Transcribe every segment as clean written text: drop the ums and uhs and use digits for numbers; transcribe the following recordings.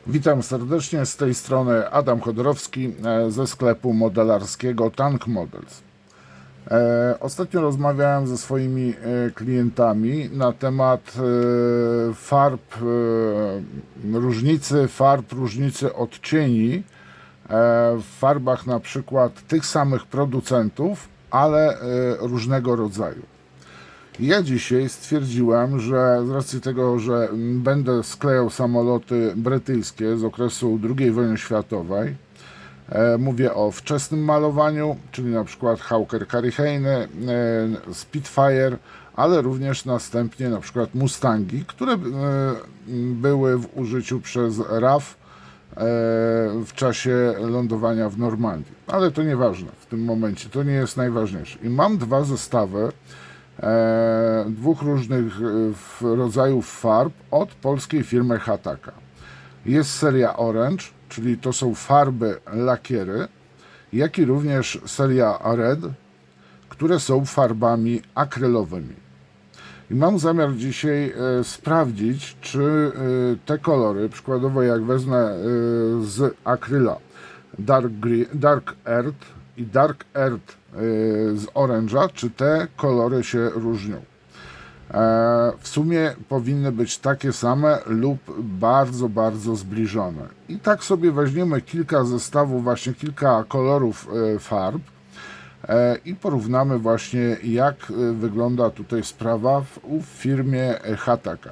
Witam serdecznie, z tej strony Adam Chodorowski ze sklepu modelarskiego Tank Models. Ostatnio rozmawiałem ze swoimi klientami na temat farb, różnicy farb, różnicy odcieni w farbach na przykład tych samych producentów, ale różnego rodzaju. Ja dzisiaj stwierdziłem, że z racji tego, że będę sklejał samoloty brytyjskie z okresu II wojny światowej, mówię o wczesnym malowaniu, czyli na przykład Hawker Harricane'y, Spitfire, ale również następnie na przykład Mustangi, które były w użyciu przez RAF w czasie lądowania w Normandii. Ale to nieważne w tym momencie, to nie jest najważniejsze. I mam dwa zestawy dwóch różnych rodzajów farb od polskiej firmy Hataka. Jest seria Orange, czyli to są farby lakiery, jak i również seria Red, które są farbami akrylowymi. I mam zamiar dzisiaj sprawdzić, czy te kolory, przykładowo jak wezmę z akryla Dark Earth i Dark Earth z oręża, czy te kolory się różnią. W sumie powinny być takie same lub bardzo, bardzo zbliżone. I tak sobie weźmiemy kilka zestawów, właśnie kilka kolorów farb i porównamy właśnie, jak wygląda tutaj sprawa w firmie Hataka.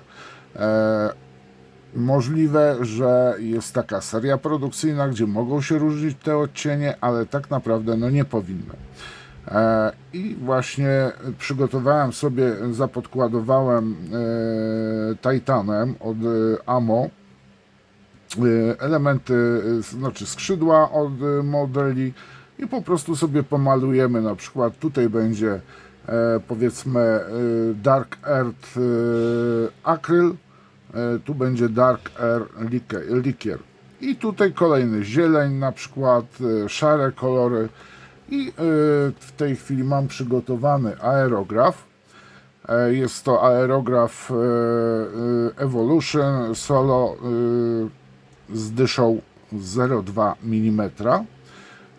Możliwe, że jest taka seria produkcyjna, gdzie mogą się różnić te odcienie, ale tak naprawdę no nie powinny. I właśnie przygotowałem sobie, zapodkładowałem Titanem od Amo elementy, znaczy skrzydła od modeli i po prostu sobie pomalujemy. Na przykład tutaj będzie powiedzmy Dark Earth Acryl, tu będzie Dark Air Likier i tutaj kolejny zieleń, na przykład szare kolory. I w tej chwili mam przygotowany aerograf. Jest to aerograf Evolution Solo z dyszą 0,2 mm.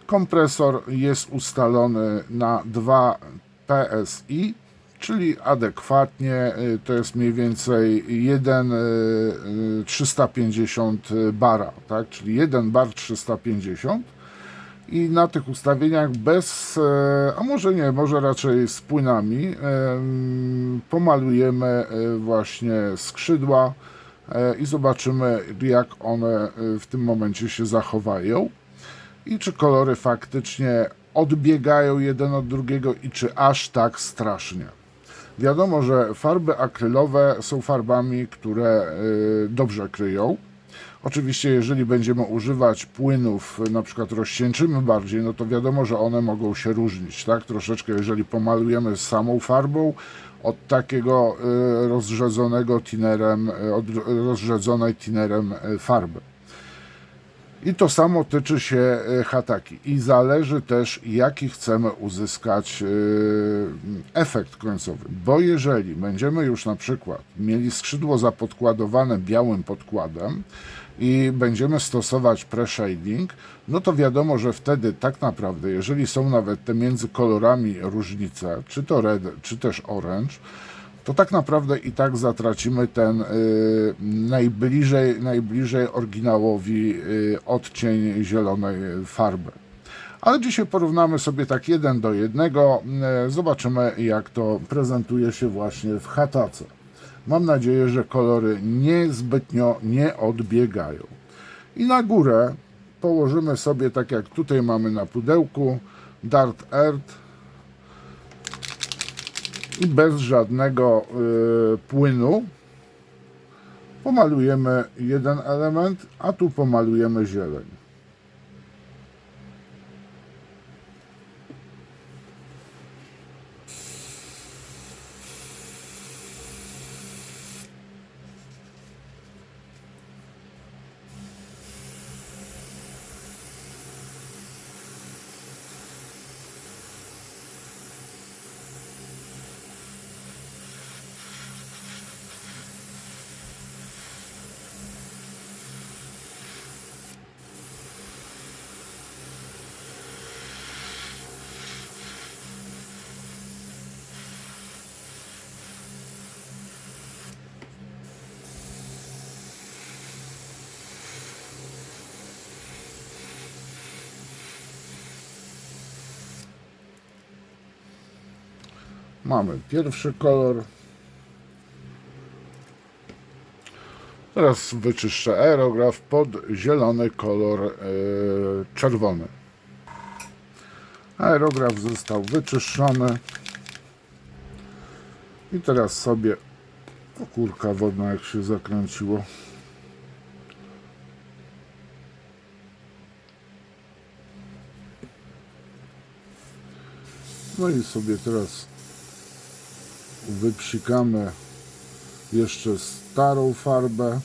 Kompresor jest ustalony na 2 PSI, czyli adekwatnie to jest mniej więcej 1,350 bara, tak? Czyli 1 bar 350. I na tych ustawieniach bez, a może nie, może raczej z płynami, pomalujemy właśnie skrzydła i zobaczymy, jak one w tym momencie się zachowają i czy kolory faktycznie odbiegają jeden od drugiego i czy aż tak strasznie. Wiadomo, że farby akrylowe są farbami, które dobrze kryją. Oczywiście, jeżeli będziemy używać płynów, na przykład rozcieńczymy bardziej, no to wiadomo, że one mogą się różnić, tak? Troszeczkę, jeżeli pomalujemy z samą farbą od takiego rozrzedzonego tinerem, od rozrzedzonej tinerem farby. I to samo tyczy się Hataki. I zależy też, jaki chcemy uzyskać efekt końcowy. Bo jeżeli będziemy już na przykład mieli skrzydło zapodkładowane białym podkładem i będziemy stosować pre-shading, no to wiadomo, że wtedy tak naprawdę, jeżeli są nawet te między kolorami różnice, czy to red, czy też orange, to tak naprawdę i tak zatracimy ten najbliżej oryginałowi odcień zielonej farby. Ale dzisiaj porównamy sobie tak 1 do 1. Zobaczymy, jak to prezentuje się właśnie w Hatace. Mam nadzieję, że kolory niezbytnio nie odbiegają. I na górę położymy sobie, tak jak tutaj mamy na pudełku, Dark Earth, i bez żadnego płynu pomalujemy jeden element, a tu pomalujemy zieleń. Mamy pierwszy kolor. Teraz wyczyszczę aerograf pod zielony kolor czerwony. Aerograf został wyczyszczony. I teraz sobie, o kurka wodna jak się zakręciło. No i sobie teraz wypsikamy jeszcze starą farbę.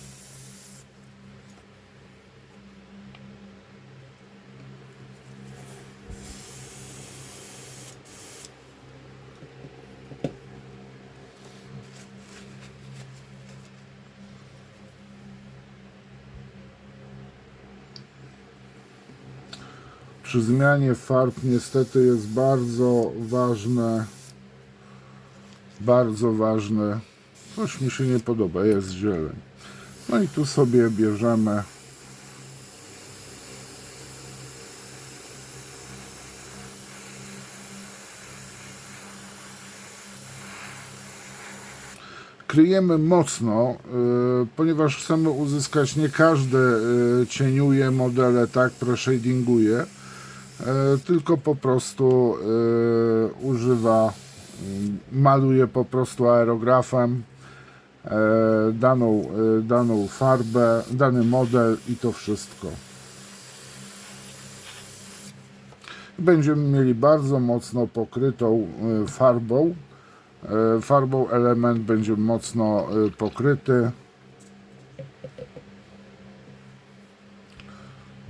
Przy zmianie farb niestety jest bardzo ważne, coś mi się nie podoba, jest zieleń. No i tu sobie bierzemy kryjemy mocno, ponieważ chcemy uzyskać, nie każdy cieniuje modele, tak, pre-shadinguje, tylko po prostu maluje po prostu aerografem daną farbę, dany model i to wszystko. Będziemy mieli bardzo mocno pokrytą farbą. Farbą element będzie mocno pokryty.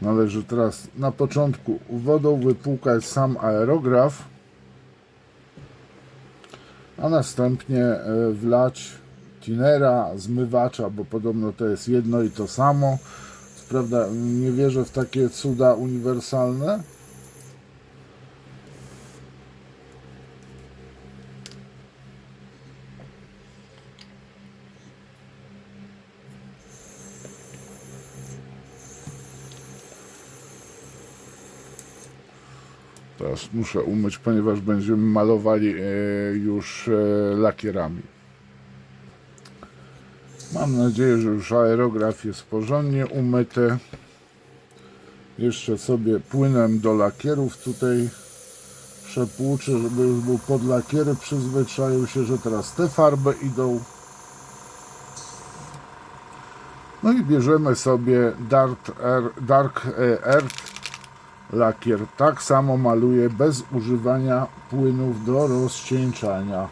Należy teraz na początku wodą wypłukać sam aerograf, a następnie wlać tinera, zmywacza, bo podobno to jest jedno i to samo. Prawda, nie wierzę w takie cuda uniwersalne. Teraz muszę umyć, ponieważ będziemy malowali już lakierami. Mam nadzieję, że już aerograf jest porządnie umyty. Jeszcze sobie płynem do lakierów tutaj przepłuczę, żeby już był pod lakiery. Przyzwyczaił się, że teraz te farby idą. No i bierzemy sobie Dark Earth lakier. Tak samo maluję bez używania płynów do rozcieńczania.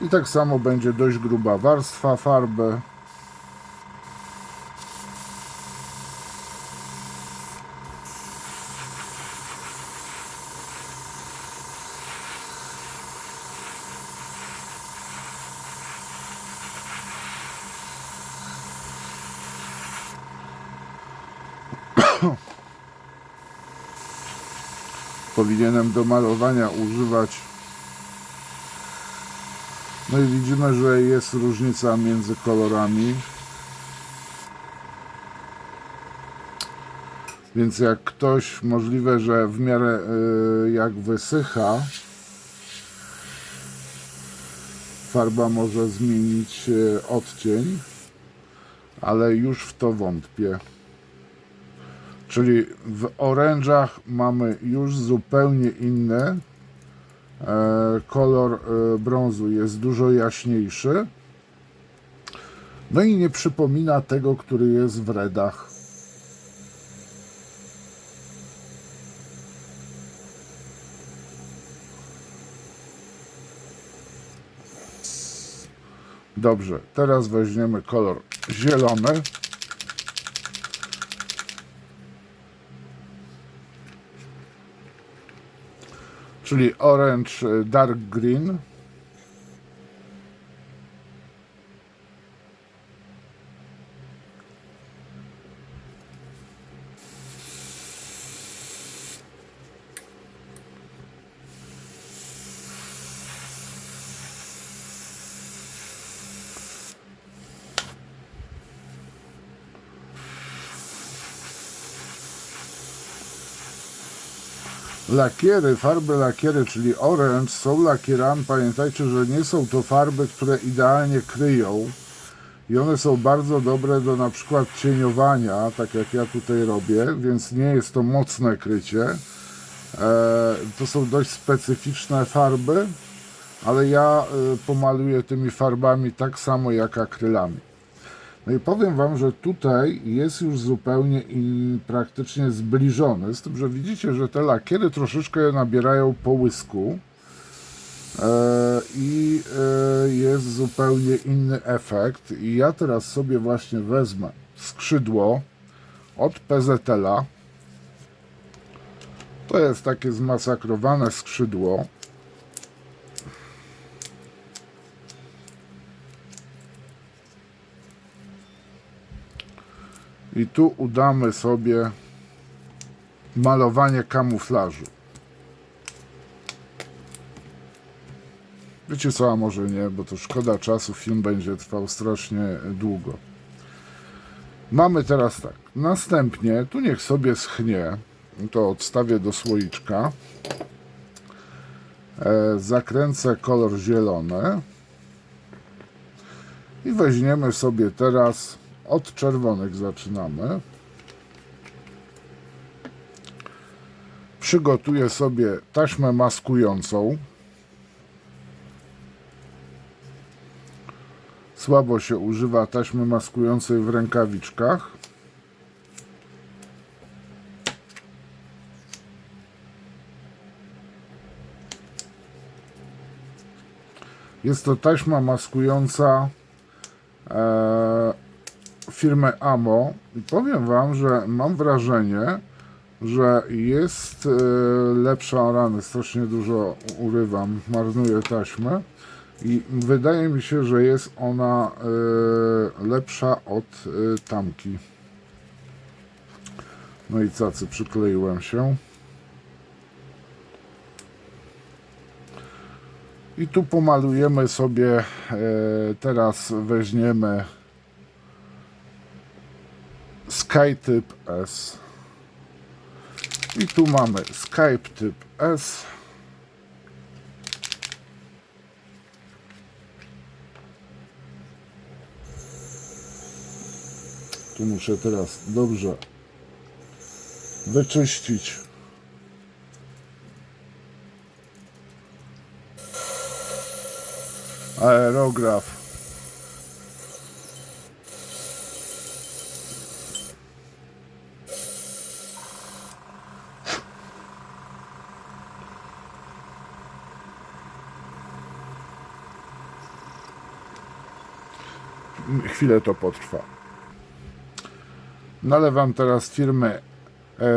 I tak samo będzie dość gruba warstwa farby. Powinienem do malowania używać. No i widzimy, że jest różnica między kolorami. Więc jak ktoś, możliwe, że w miarę jak wysycha, farba może zmienić odcień, ale już w to wątpię. Czyli w orężach mamy już zupełnie inny kolor brązu, jest dużo jaśniejszy. No i nie przypomina tego, który jest w redach. Dobrze, teraz weźmiemy kolor zielony. Czyli Orange Dark Green. Lakiery, farby lakiery, czyli orange, są lakierami. Pamiętajcie, że nie są to farby, które idealnie kryją i one są bardzo dobre do na przykład cieniowania, tak jak ja tutaj robię, więc nie jest to mocne krycie. To są dość specyficzne farby, ale ja pomaluję tymi farbami tak samo jak akrylami. No i powiem Wam, że tutaj jest już zupełnie praktycznie zbliżony, z tym, że widzicie, że te lakiery troszeczkę nabierają połysku i jest zupełnie inny efekt. I ja teraz sobie właśnie wezmę skrzydło od PZL-a. To jest takie zmasakrowane skrzydło. I tu udamy sobie malowanie kamuflażu. Wiecie co, a może nie, bo to szkoda czasu, film będzie trwał strasznie długo. Mamy teraz tak, następnie, tu niech sobie schnie, to odstawię do słoiczka. Zakręcę kolor zielony i weźmiemy sobie teraz, od czerwonych zaczynamy. Przygotuję sobie taśmę maskującą. Słabo się używa taśmy maskującej w rękawiczkach. Jest to taśma maskująca firmy Amo i powiem Wam, że mam wrażenie, że jest lepsza, rany, strasznie dużo urywam, marnuję taśmę i wydaje mi się, że jest ona lepsza od tamki. No i cacy, przykleiłem się. I tu pomalujemy sobie, teraz weźmiemy SkyType S. I tu mamy SkyType S. Tu muszę teraz dobrze wyczyścić aerograf. Chwilę to potrwa. Nalewam teraz firmy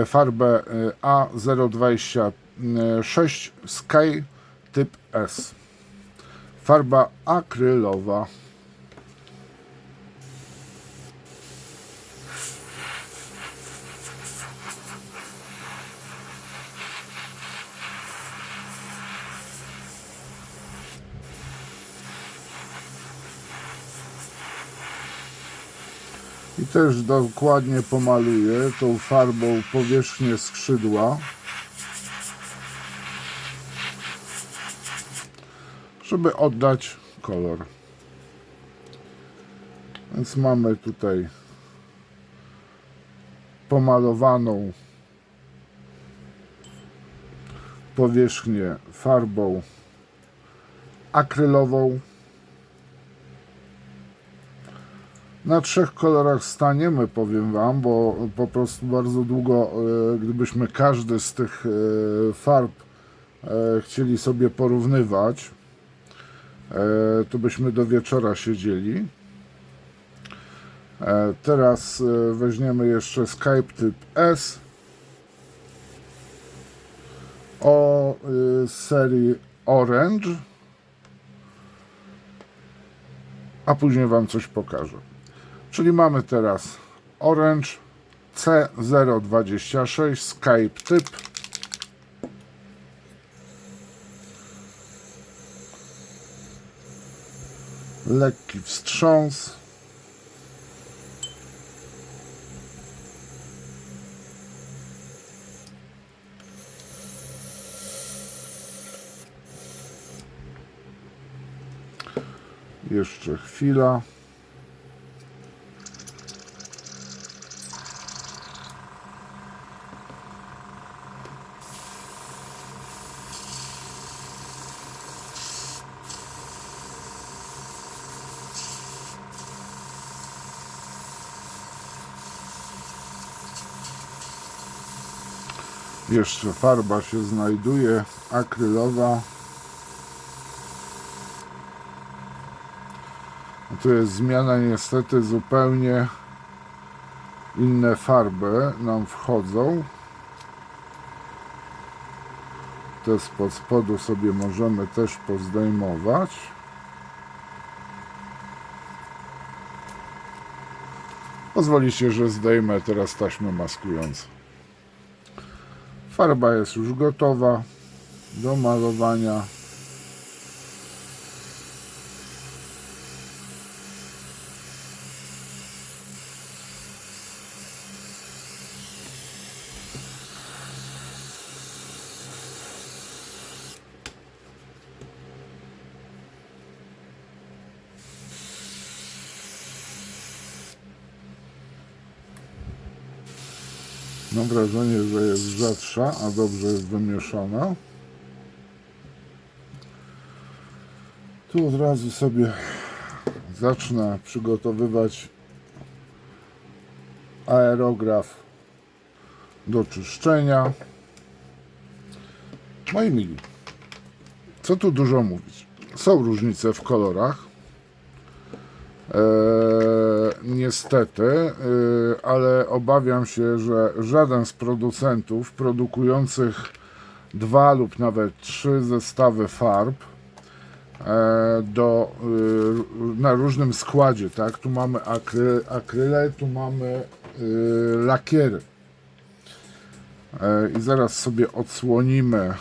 farbę A026 SkyType S. Farba akrylowa. I też dokładnie pomaluję tą farbą powierzchnię skrzydła, żeby oddać kolor. Więc mamy tutaj pomalowaną powierzchnię farbą akrylową. Na 3 kolorach staniemy, powiem Wam, bo po prostu bardzo długo, gdybyśmy każdy z tych farb chcieli sobie porównywać, to byśmy do wieczora siedzieli. Teraz weźmiemy jeszcze SkyType S o serii Orange, a później Wam coś pokażę. Czyli mamy teraz Orange C026 SkyType. Lekki wstrząs. Jeszcze chwila. Jeszcze farba się znajduje, akrylowa. Tu jest zmiana, niestety zupełnie inne farby nam wchodzą. Te spod spodu sobie możemy też pozdejmować. Pozwolicie, że zdejmę teraz taśmę maskującą. Farba jest już gotowa do malowania. Mam wrażenie, że jest rzadsza, a dobrze jest wymieszana. Tu od razu sobie zacznę przygotowywać aerograf do czyszczenia. Moi mili, co tu dużo mówić? Są różnice w kolorach. Niestety, ale obawiam się, że żaden z producentów produkujących 2 lub nawet 3 zestawy farb na różnym składzie, tak? Tu mamy akryle, tu mamy lakiery. I zaraz sobie odsłonimy.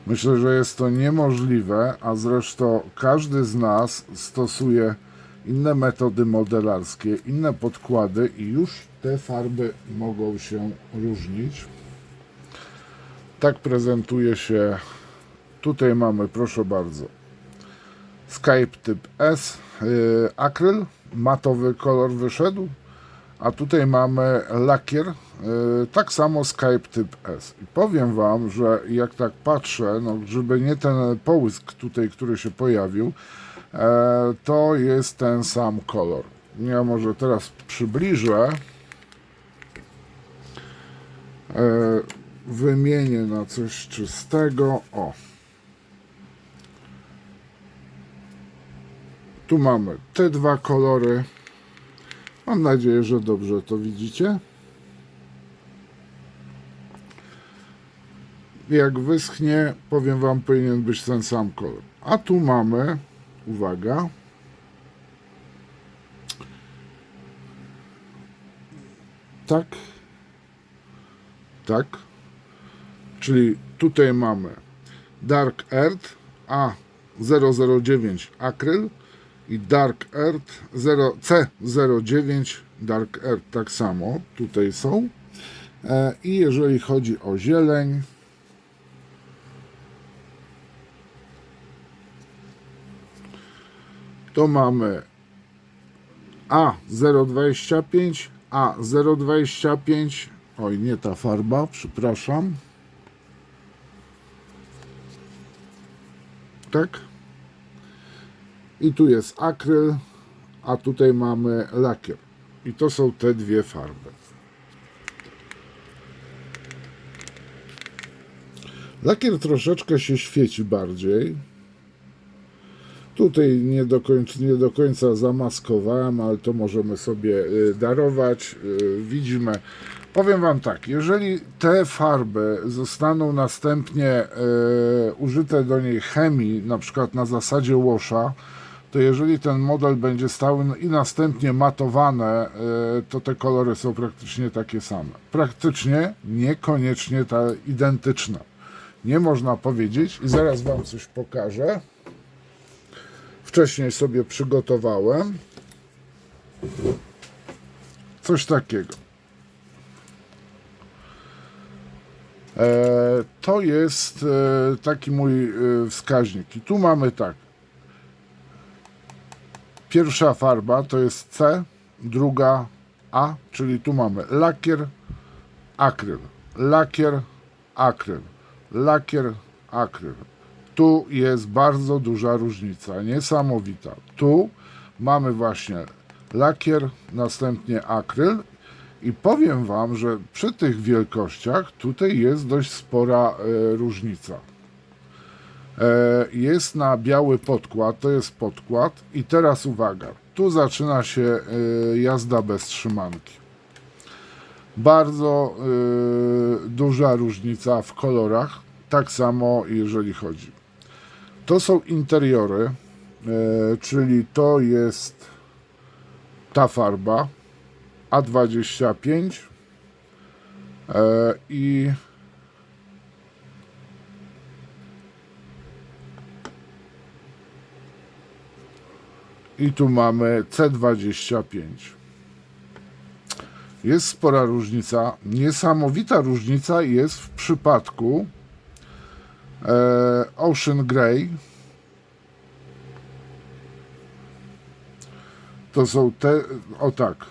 Myślę, że jest to niemożliwe, a zresztą każdy z nas stosuje inne metody modelarskie, inne podkłady i już te farby mogą się różnić. Tak prezentuje się. Tutaj mamy, proszę bardzo, Skype typ S, akryl, matowy kolor wyszedł, a tutaj mamy lakier, tak samo Skype typ S. I powiem Wam, że jak tak patrzę, no, żeby nie ten połysk tutaj, który się pojawił, to jest ten sam kolor. Ja może teraz przybliżę, wymienię na coś czystego. O, tu mamy te 2 kolory. Mam nadzieję, że dobrze to widzicie. Jak wyschnie, powiem Wam, powinien być ten sam kolor. A tu mamy, uwaga, tak, tak, czyli tutaj mamy Dark Earth A009 akryl i Dark Earth C09 Dark Earth, tak samo tutaj są. I jeżeli chodzi o zieleń, to mamy A025, A025, oj, nie ta farba, przepraszam. Tak? I tu jest akryl, a tutaj mamy lakier. I to są te 2 farby. Lakier troszeczkę się świeci bardziej. Tutaj nie do końca zamaskowałem, ale to możemy sobie darować. Widzimy. Powiem Wam tak, jeżeli te farby zostaną następnie użyte do niej chemii, na przykład na zasadzie washa, to jeżeli ten model będzie stały i następnie matowane, to te kolory są praktycznie takie same. Praktycznie, niekoniecznie identyczne. Nie można powiedzieć i zaraz Wam coś pokażę. Wcześniej sobie przygotowałem coś takiego. To jest taki mój wskaźnik. I tu mamy tak. Pierwsza farba to jest C, druga A, czyli tu mamy lakier, akryl, lakier, akryl, lakier, akryl. Tu jest bardzo duża różnica, niesamowita. Tu mamy właśnie lakier, następnie akryl i powiem Wam, że przy tych wielkościach tutaj jest dość spora różnica. Jest na biały podkład, to jest podkład i teraz uwaga, tu zaczyna się jazda bez trzymanki. Bardzo duża różnica w kolorach, tak samo jeżeli chodzi. To są interiory, czyli to jest ta farba A25 i tu mamy C25. Jest spora różnica. Niesamowita różnica jest w przypadku Ocean Grey. To są te, o tak,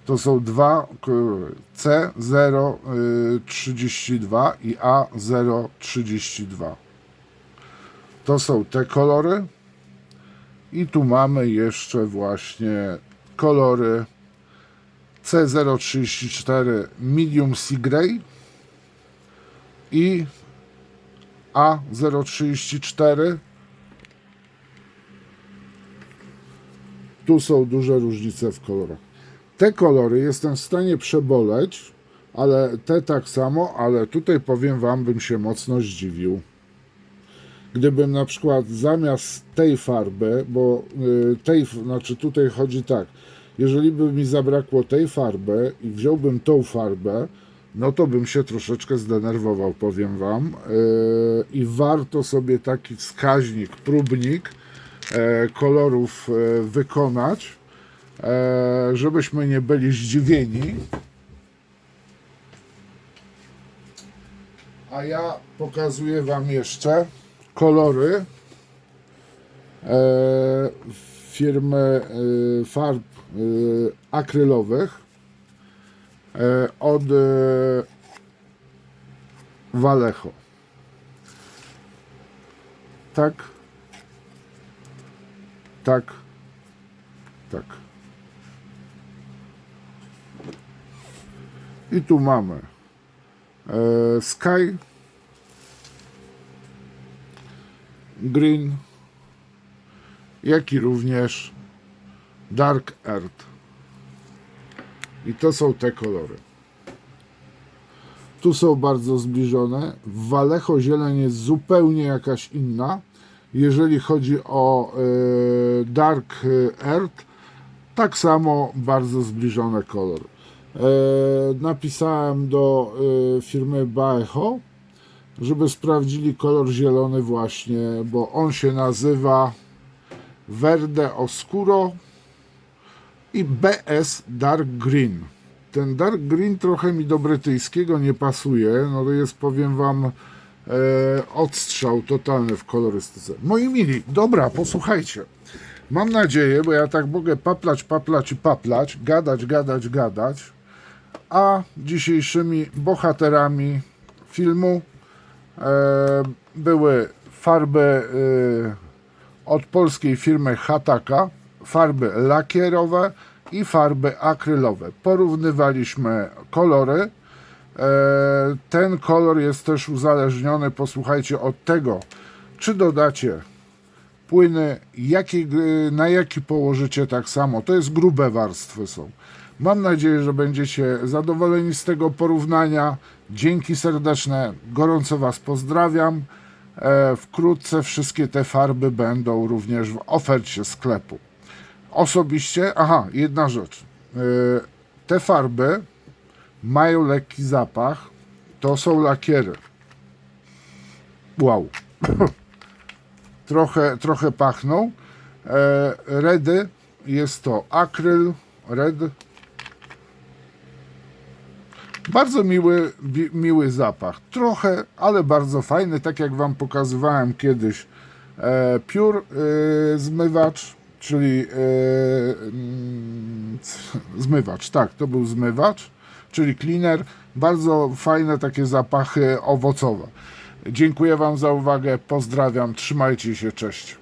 to są dwa kolory, C032 i A032. To są te kolory. I tu mamy jeszcze właśnie kolory C034 Medium Sea Grey i A034. Tu są duże różnice w kolorach. Te kolory jestem w stanie przeboleć, ale te tak samo, ale tutaj powiem Wam, bym się mocno zdziwił. Gdybym na przykład zamiast tej farby, bo znaczy tutaj chodzi tak, jeżeli by mi zabrakło tej farby i wziąłbym tą farbę, no to bym się troszeczkę zdenerwował, powiem Wam. I warto sobie taki wskaźnik, próbnik kolorów wykonać, żebyśmy nie byli zdziwieni. A ja pokazuję Wam jeszcze kolory firmy farb akrylowych od Vallejo. Tak, tak, tak. I tu mamy Sky Green, jak i również Dark Earth. I to są te kolory. Tu są bardzo zbliżone. W Vallejo zieleń jest zupełnie jakaś inna. Jeżeli chodzi o Dark Earth, tak samo bardzo zbliżone kolory. Napisałem do firmy Vallejo, żeby sprawdzili kolor zielony właśnie, bo on się nazywa Verde Oscuro i BS Dark Green. Ten Dark Green trochę mi do brytyjskiego nie pasuje, no to jest, powiem Wam, odstrzał totalny w kolorystyce. Moi mili, dobra, posłuchajcie. Mam nadzieję, bo ja tak mogę paplać i paplać, gadać, a dzisiejszymi bohaterami filmu były farby od polskiej firmy Hataka, farby lakierowe i farby akrylowe. Porównywaliśmy kolory. Ten kolor jest też uzależniony, posłuchajcie, od tego, czy dodacie płyny, na jaki położycie tak samo. To jest grube warstwy są. Mam nadzieję, że będziecie zadowoleni z tego porównania. Dzięki serdeczne, gorąco Was pozdrawiam. Wkrótce wszystkie te farby będą również w ofercie sklepu. Osobiście, jedna rzecz. Te farby mają lekki zapach. To są lakiery. Wow. trochę pachną. Redy jest to akryl, red. Bardzo miły zapach. Trochę, ale bardzo fajny, tak jak Wam pokazywałem kiedyś. Pure zmywacz, czyli zmywacz, tak, to był zmywacz, czyli cleaner, bardzo fajne takie zapachy owocowe. Dziękuję Wam za uwagę, pozdrawiam, trzymajcie się, cześć.